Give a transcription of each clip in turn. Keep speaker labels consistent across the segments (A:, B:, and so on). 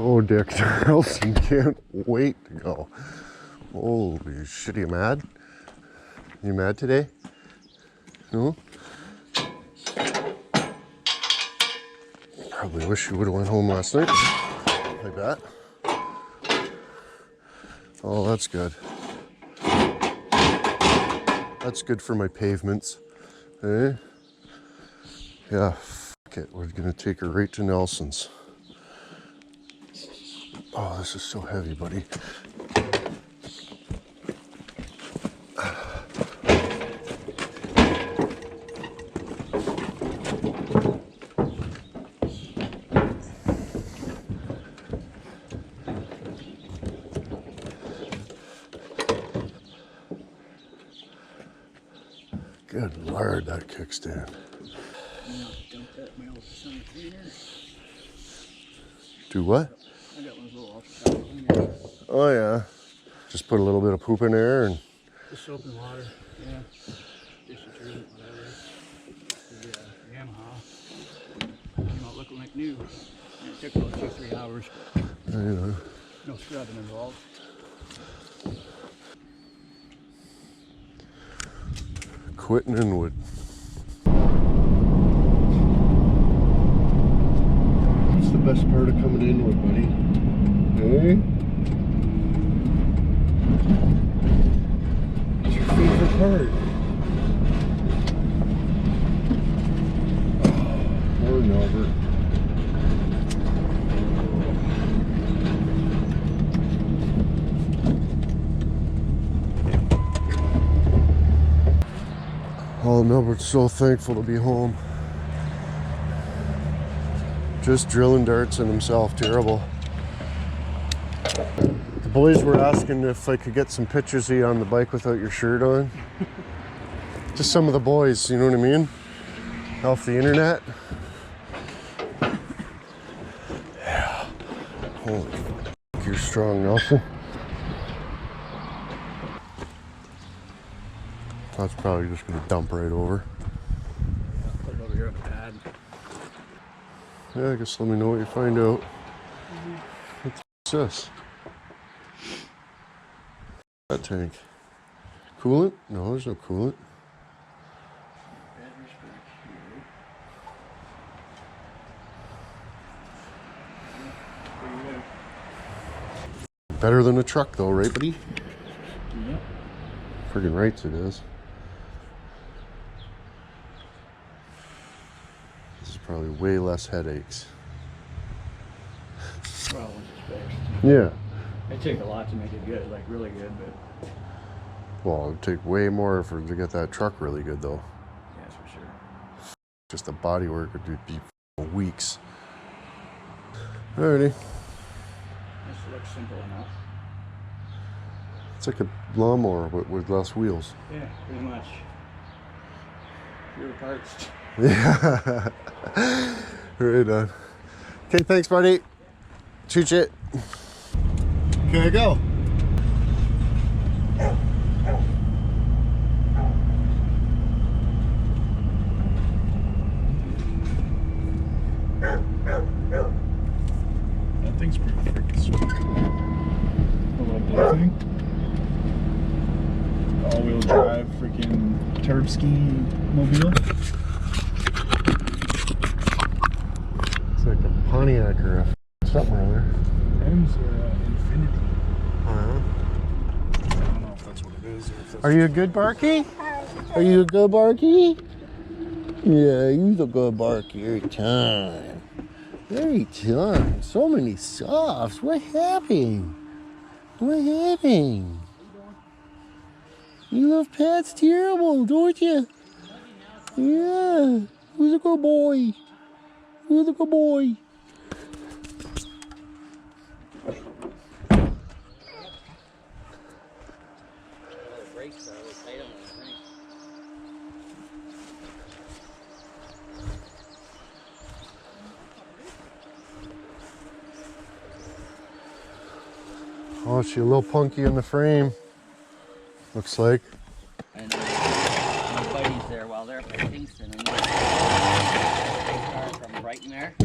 A: Oh, Dick Nelson can't wait to go. Holy shit, are you mad? You mad today? No? Probably wish you would have went home last night. I bet. Oh, that's good. That's good for my pavements. Eh? Yeah, fuck it. We're gonna take her right to Nelson's. Oh, this is so heavy, buddy. Good Lord, that kickstand. Do what?
B: I got one of those little ultra cleaners.
A: Oh yeah. Just put a little bit of poop in there and
B: Just soap and water. Yeah. Dish detergent, whatever. The Yamaha. Came out looking like new. And it took about 2-3 hours.
A: you know.
B: No scrubbing involved.
A: Quitting inwood. What's the best part of coming inwood, buddy? Hey? What's your favorite part? Oh, poor Nelbert. Oh, Melbert's so thankful to be home. Just drilling darts in himself, terrible. The boys were asking if I could get some pictures of you on the bike without your shirt on. Just some of the boys, you know what I mean? Off the internet. Yeah. Holy f***, you're strong, Nelson. That's probably just gonna dump right over.
B: Put it over here on the pad.
A: Yeah, I guess let me know what you find out. What's this? That tank. Coolant? No, there's no coolant. Better than a truck though, right buddy?
B: Yep.
A: Friggin' rights it is. This is probably way less headaches.
B: Well, it's fixed.
A: Yeah.
B: It takes a lot to make it good, like really good, but
A: Well, it'd take way more to get that truck really good though.
B: yes, for sure.
A: Just the body work would be weeks. Alrighty.
B: This looks simple enough.
A: It's like a lawnmower but with less wheels.
B: Yeah, pretty much. Fewer parts.
A: Yeah. Right on. Okay, thanks, buddy. Shoot it. Okay, go.
B: That thing's pretty freaking sweet. The little blue thing. All-wheel drive freaking turb ski mobile.
A: It's like a Pontiac or a something or other.
B: M's are Infinity.
A: Uh-huh.
B: I don't know if that's what it is or if that's
A: Are you a good Barky? Are you a good Barky? Yeah, you're a good Barky every time. Every time. So many softs. What happened? What happened? You love pets terrible, don't you? Yeah. Who's a good boy? Who's a good boy? Oh, she's a little punky in the frame. Looks like.
C: And my buddies there while they're up at Kingston, and they start from right in there.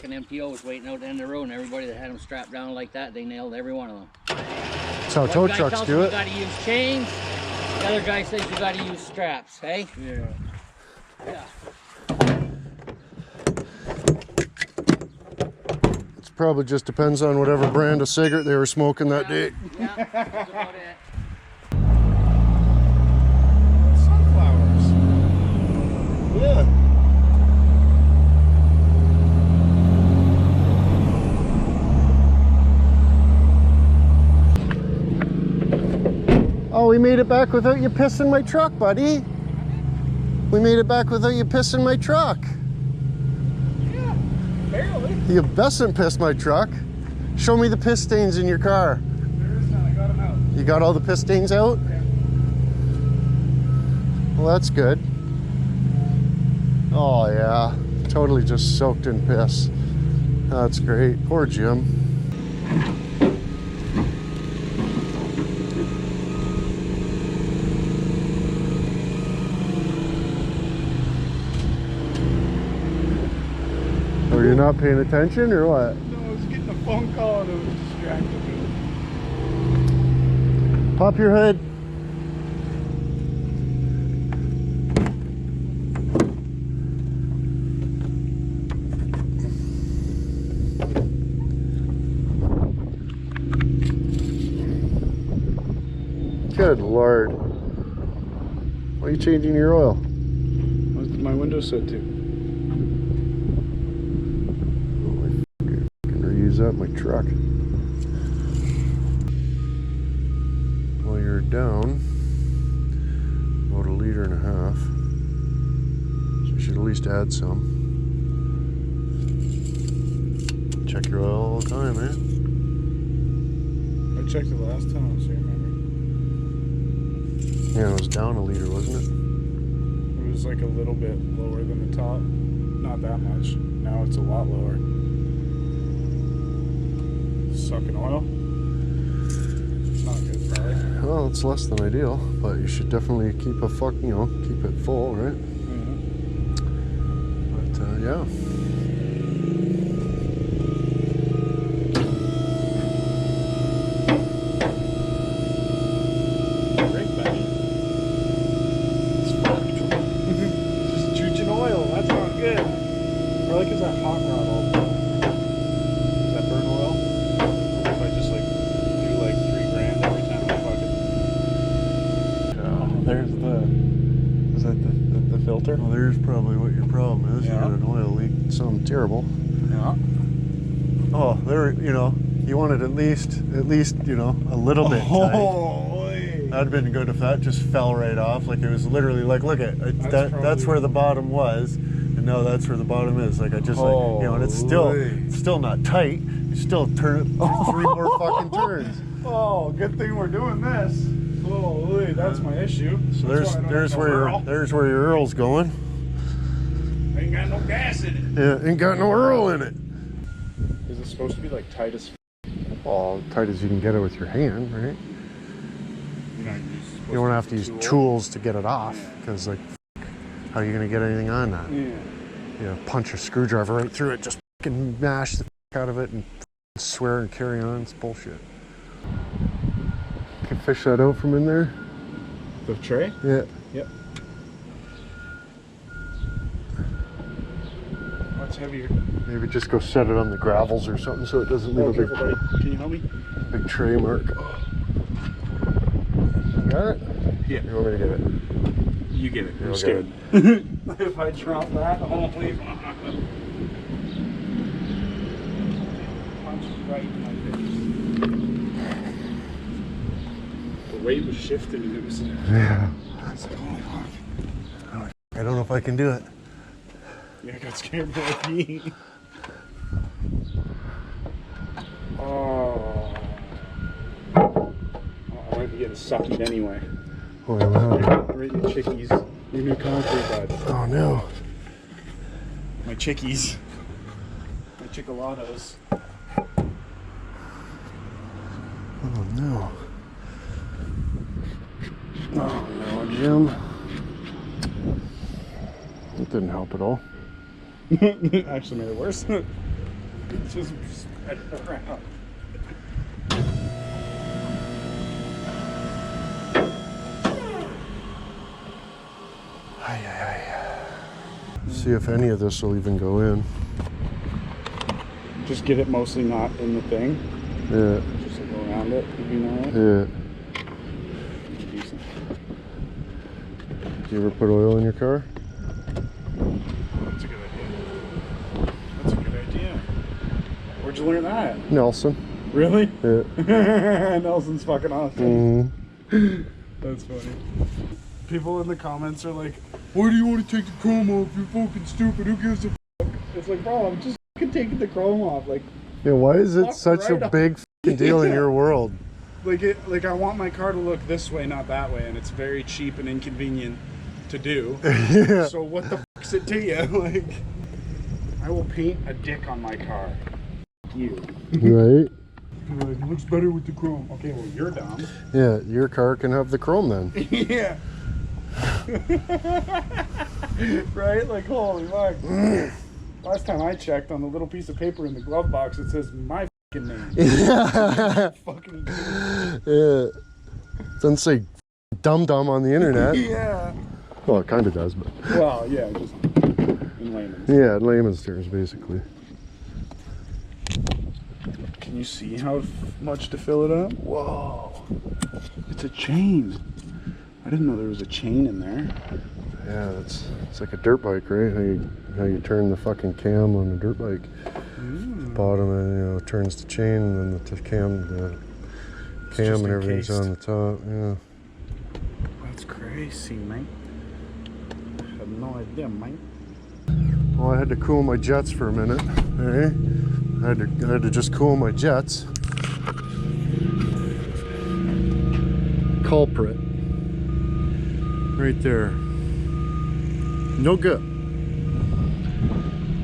C: And MTOs waiting out at the end of the road, and everybody that had them strapped down like that, they nailed every one of them.
A: That's how tow trucks do it.
C: You got to use chains. The other guy says you got to use straps. Hey.
B: Yeah.
C: Yeah.
A: It probably just depends on whatever brand of cigarette they were smoking that day.
C: Yeah, that's about it.
B: Sunflowers.
A: Yeah. Oh, we made it back without you pissing my truck, buddy. We made it back without you pissing my truck.
B: Yeah, barely.
A: You bestn't pissed my truck. Show me the piss stains in your car.
B: There is none. I got them out.
A: You got all the piss stains out?
B: Yeah.
A: Well, that's good. Oh, yeah. Totally just soaked in piss. That's great. Poor Jim. Oh, you're not paying attention or what?
B: No, I was getting a phone call and it was distracting me.
A: Pop your hood. Good Lord. Why are you changing your oil?
B: What's my window set to?
A: Reuse up my truck. Well, you're down about 1.5 liters. So you should at least add some. Check your oil all the time, man.
B: I checked it last time I was here, remember?
A: Yeah, it was down 1 liter, wasn't it?
B: It was like a little bit lower than the top. Not that much. Now it's a lot lower. Sucking oil. It's not good, probably.
A: Well, it's less than ideal, but you should definitely keep a keep it full, right?
B: Mm-hmm.
A: But yeah.
B: Great, buddy. It's fucked. Just chooching oil. That's not good. Probably because that hot rod all the time. Does that burn oil? If I just like do like $3,000 every time I fuck it. Oh, there's the. Is that the filter?
A: Well, there's probably what your problem is.
B: Yeah.
A: You got an oil leak. Something terrible.
B: Yeah.
A: Oh, there. You want it at least a little bit tight.
B: Holy.
A: That'd been good if that just fell right off. Like it was literally like, look at it. That's where the bottom was, and now that's where the bottom is. Like I just and it's still not tight. You still turn it 3 more fucking turns.
B: Oh, good thing we're doing this. Holy, that's my issue.
A: So there's where your Earl's going.
B: Ain't got no gas in it.
A: Yeah, ain't got no Earl in it.
B: Is it supposed to be like tight as?
A: Well, tight as you can get it with your hand, right?
B: You
A: You don't have to use tools to get it off, because like, how are you gonna get anything on that?
B: Yeah.
A: You punch a screwdriver right through it, just fucking mash the out of it and swear and carry on. It's bullshit. Can fish that out from in there?
B: The tray?
A: Yeah.
B: Yep. What's heavier?
A: Maybe just go set it on the gravels or something so it doesn't leave a big,
B: buddy. Can you help me?
A: big tray mark. Got it?
B: Yeah.
A: You want me to get it?
B: You get it. I'm
A: You'll
B: scared. If I drop that, I'll leave. Punch right in my face. The weight was shifting and it was like,
A: Yeah.
B: I was like, holy fuck.
A: I don't know if I can do it.
B: Yeah, I got scared like me. Oh. I might be getting sucked anyway.
A: Oh, wow.
B: Right in the chickies. Your new concrete bud.
A: Oh no.
B: My chickies. My chickalados.
A: Oh no. Oh no, Jim. That didn't help at all.
B: Actually made it worse. Just spread it around.
A: See if any of this will even go in.
B: Just get it mostly not in the thing.
A: Yeah.
B: Just like go around it. You know it.
A: Yeah.
B: Decent.
A: Do you ever put oil in your car?
B: That's a good idea. That's a good idea. Where'd you learn that?
A: Nelson.
B: Really?
A: Yeah.
B: Nelson's fucking awesome.
A: Mm-hmm.
B: That's funny. People in the comments are like, why do you want to take the chrome off? You're fucking stupid. Who gives a fuck? It's like, bro, I'm just fucking taking the chrome off. Like,
A: Yeah, why is it
B: fuck
A: such
B: right
A: a
B: off.
A: big fucking deal in your world?
B: like I want my car to look this way, not that way, and it's very cheap and inconvenient to do.
A: Yeah.
B: So what the fuck's it to you? Like, I will paint a dick on my car. You.
A: Right?
B: You're like, it looks better with the chrome. Okay, well, you're dumb.
A: Yeah, your car can have the chrome then.
B: Yeah. Right? Like, holy fuck. Last time I checked, on the little piece of paper in the glove box, it says my fucking name.
A: Yeah.
B: Fucking
A: Yeah. Doesn't say dum dum on the internet.
B: yeah.
A: Well, it kind of does, but.
B: Well, yeah, just in layman's.
A: Yeah, in layman's terms, basically.
B: Can you see how much to fill it up? Whoa. It's a chain. I didn't know there was a chain in there.
A: Yeah, it's like a dirt bike, right? How you turn the fucking cam on a dirt bike. Bottom, and turns the chain, and then the cam and everything's
B: encased.
A: on the top. Yeah.
B: That's crazy, mate. I had no idea, mate.
A: Well, I had to cool my jets for a minute. Eh? I had to just cool my jets. Culprit. Right there. No good.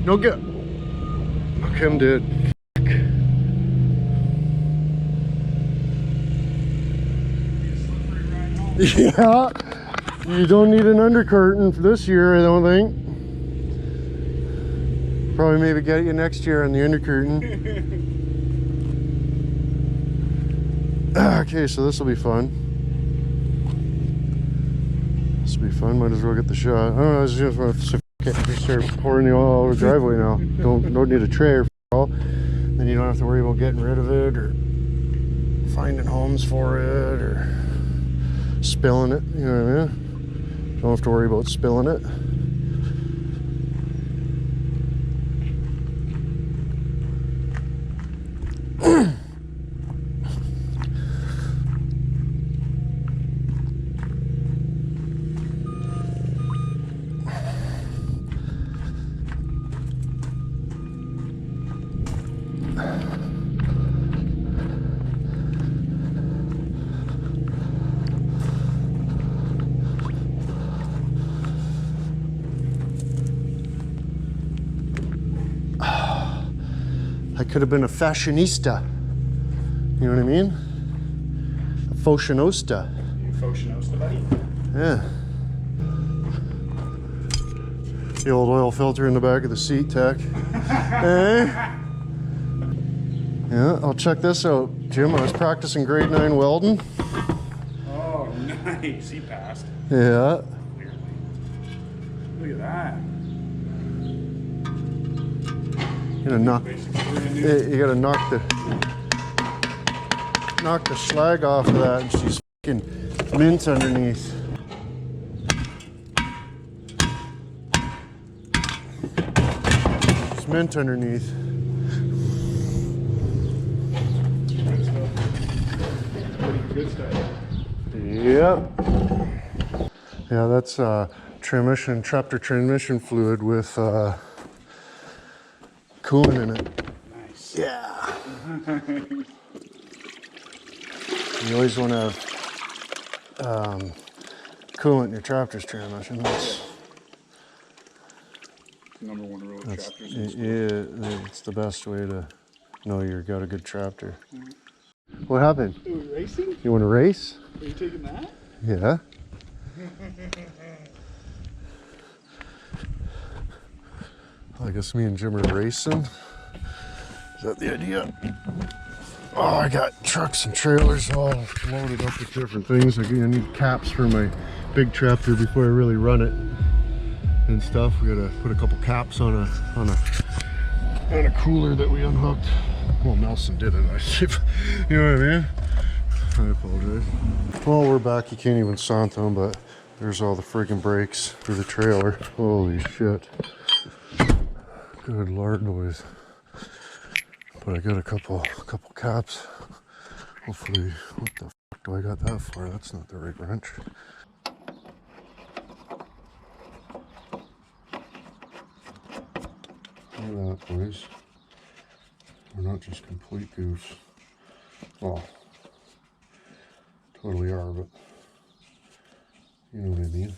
A: No good. Look, him did. Yeah. You don't need an undercurtain for this year, I don't think. Probably maybe get you next year on the undercurtain. Okay, so this will be fun. This will be fun. Might as well get the shot. I don't know. I was just want to start pouring the oil all over the driveway now. Don't need a tray or all. Then you don't have to worry about getting rid of it or finding homes for it or spilling it. You know what I mean? Don't have to worry about spilling it. I could have been a fashionista. You know what I mean? A fashionista.
B: You fashionista, buddy?
A: Yeah. The old oil filter in the back of the seat, Tech. Hey. Yeah, I'll check this out, Jim. I was practicing grade 9 welding.
B: Oh, nice. He passed.
A: Yeah.
B: Clearly. Look at that.
A: You gotta knock.
B: Basically brand new.
A: You gotta knock the slag off of that, and she's fucking mint underneath. It's mint underneath.
B: Good stuff. Pretty good stuff.
A: Yep. Yeah, that's traptor transmission fluid with coolant in it.
B: Nice.
A: Yeah. You always want to have coolant in your tractor's transmission. That's
B: Number one rule of tractors.
A: yeah, it's the best way to know you've got a good tractor. What happened?
B: Are we racing?
A: You want to race?
B: Are you taking that?
A: Yeah. I guess me and Jim are racing.
B: Is that the idea? Oh, I got trucks and trailers all loaded up with different things. I need caps for my big tractor before I really run it and stuff. We gotta put a couple caps on a cooler that we unhooked. Well, Nelson did it. You know what I mean? I apologize. Well, we're back. You can't even sant them, but there's all the freaking brakes for the trailer. Holy shit. Good Lord, boys. But I got a couple caps. Hopefully, what the fuck do I got that for? That's not the right wrench. Look at that, boys. We're not just complete goofs. Well, totally are, but you know what I mean.